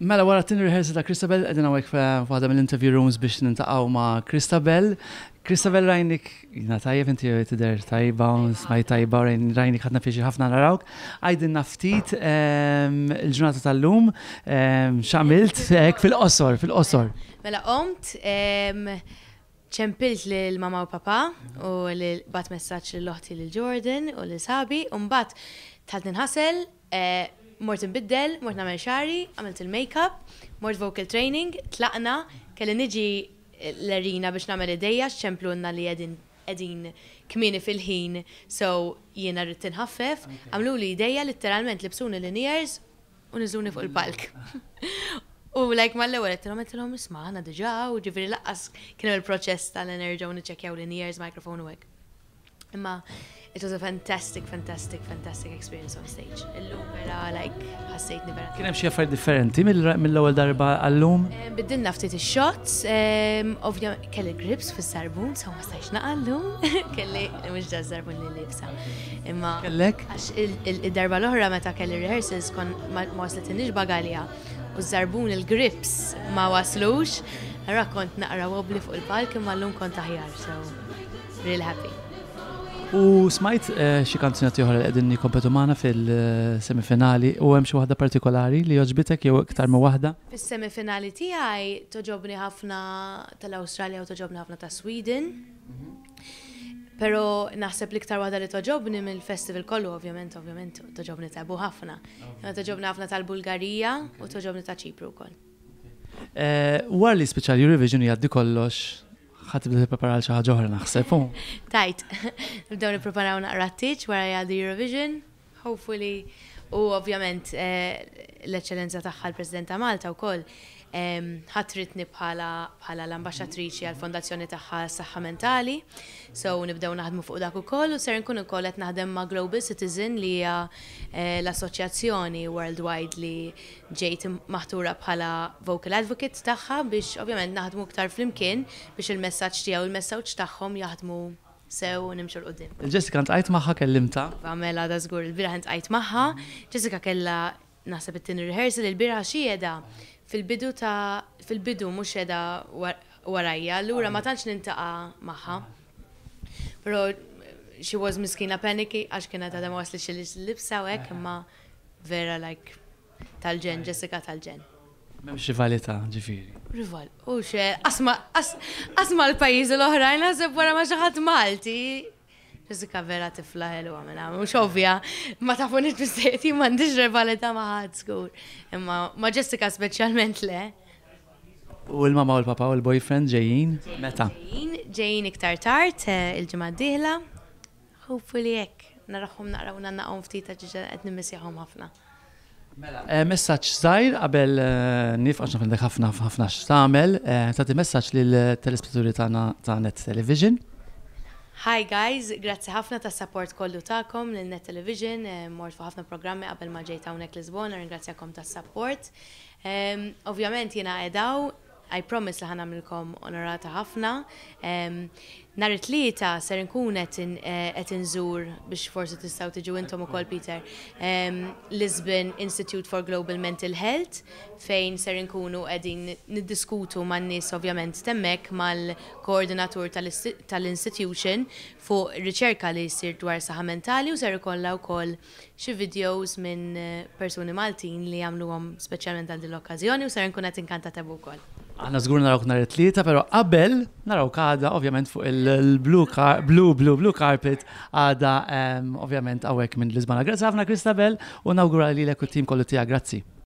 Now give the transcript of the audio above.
Mela wara t-tieni rehearsal ta' Christabel qegħdin hawnhekk f'waħda mill-interview rooms biex nintaqgħu ma' Christabel. Christabel rajnik, jina tajjeb inti tidher tajba, smaj tajba, rajnik ħadna fiexi ħafna narawk. Għajdinna ftit il-ġurnata tal-lum, x'għamilt hekk fil-qosor. Mela qomt, ċempilt l-mama u papa u bat messaġġ l-loħti l-Jordan u l-sabi, u mbagħad talt ninħasel, mort nbiddel, mort nagħmel xari, għamilt il-makeup, mort vocal training, tlaqna, kelli niġi l-arena biex nagħmel idejja x'ċemplunna li qegħdin kmieni fil-ħin, so jiena rrid tinħaffef, għamlu li idejja literalment libsuni l-niers u niżluni fuq il-palk. U mal-ewwel qedtilhom isma' aħna diġà u ġifieri laqqas kien il-proċess tal-nerġgħu niċċekkjaw l-niers, microphone u hekk. Imma it was a fantastic experience on stage. Illum vera ħassejtni vera. Kien hemm xi affarijiet differenti mill-ewwel darba għallum? Biddilna ftit ix-shots, ovvjament kelli grips fis-sarbun, so ma stajx naqallum. Kelli mhux ġa żarbun li libsa. Imma kellek? Għax id-darba l-oħra meta kelli rehearsals kon ma waslitniex bagalja u żarbun il-grips ma waslux, ara kont naqra wobbli fuq il-palk imma llum kont aħjar, so really happy. U smajt xi kanzunati oħra li qegħdin jikkompetu magħna fil-semifinali u hemm xi waħda partikolari li jogħġbitek jew iktar minn waħda? Fis-semifinali tiegħi toġobni ħafna tal-Awstralja u toġobni ħafna ta' Sweden. Però naħseb l-iktar waħda li toġobni mill-festival kollu ovvjament toġobni tabu ħafna. Toġobni ħafna tal-Bulgarija u toġobni ta' Ċipru wkoll. War li speċjali Eurovision jgħaddi kollox ħatibda tipprepara xi ħaġa oħra naħseb. Tajt, nibdew nippreparaw naqra t-tiġ wara jgħaddi Eurovision, hopefully, u ovvjament l-eċċellenza tagħha l-President ta' Malta wkoll ħatritni bħala l-ambaxxatriċi għall-fondazzjoni tagħha s-saħħa mentali, so nibdew naħdmu fuq dak ukoll u ser nkun ukoll qed naħdem ma' Global Citizen li hija l-assoċjazzjoni worldwide li ġejt maħtura bħala vocal advocate tagħha biex ovvjament naħdmu iktar flimkien biex il-messaġġ tiegħu il-messaġġ tagħhom jaħdmu sew u nimxu l-qudiem. Jessica ntqajt magħha kellimta? Għamela da żgur il-bieraħ ntqajt magħha, Jessica kellha naħseb it-tieni rehearsal il-bieraħ xi qiegħda fil-bidu mhux qiegħda warajja, allura ma tantx nintaqa' magħha. Però she was miskina panicky għax kienet għadha ma waslitx il-libsa u hekk imma vera tal-ġen, Jessica tal-ġen. M'hemmx rivalità ġifieri. Rival, u asma l-pajjiżi l-oħrajn naħseb wara ma xi ħadd Malti. Jessica vera tifla ħelu għamela, mux ovvja, ma tafunit bizzejti, m'għandix rivalità ma ħadd żgur. Imma ma Jessica speċjalment le. U l-mama u l-papa u l-boyfriend ġejjin? Meta? Ġejjin iktar tard il-ġimgħa d-dieħla. Hopefully hekk, naraħħom naqraw nannaqhom ftit għax qed nimmissjahom ħafna. Mela, messaġġ żgħir qabel nifqax nafindek ħafna x'tagħmel, tagħti messaġġ lill-telespettaturi tagħna ta' Net Television. Hi guys, grazzi ħafna tas support kollu tagħkom lil Net Television, mort fuq ħafna programmi qabel ma ġejt hawnhekk Lisbona, ringrazzjakom tas support. Ovvjament jiena qiegħdaw, I promise li ħanamilkom onorata ħafna. Nhar it-tlieta ser nkun qed inżur biex forsi tistgħu tiġu intom ukoll Peter, Lisbon Institute for Global Mental Health fejn ser nkunu qegħdin niddiskutu man-nies ovvjament temmek mal-koordinatur tal-institution fuq riċerka li jsir dwar saħħa mentali u ser ikollha wkoll xi videos minn persuni Maltin li jagħmluhom speċjalment għal din l-okkażjoni u ser nkun qed inkantata wkoll. Għanna żgur narawk nhar it-tlieta, però qabel narawk għada ovvjament fuq il-blue carpet għada ovvjament hawnhekk minn Lisbona. Grazzi ħafna Christabel u nawgura lilek u t-tim kollu tiegħek, grazzi.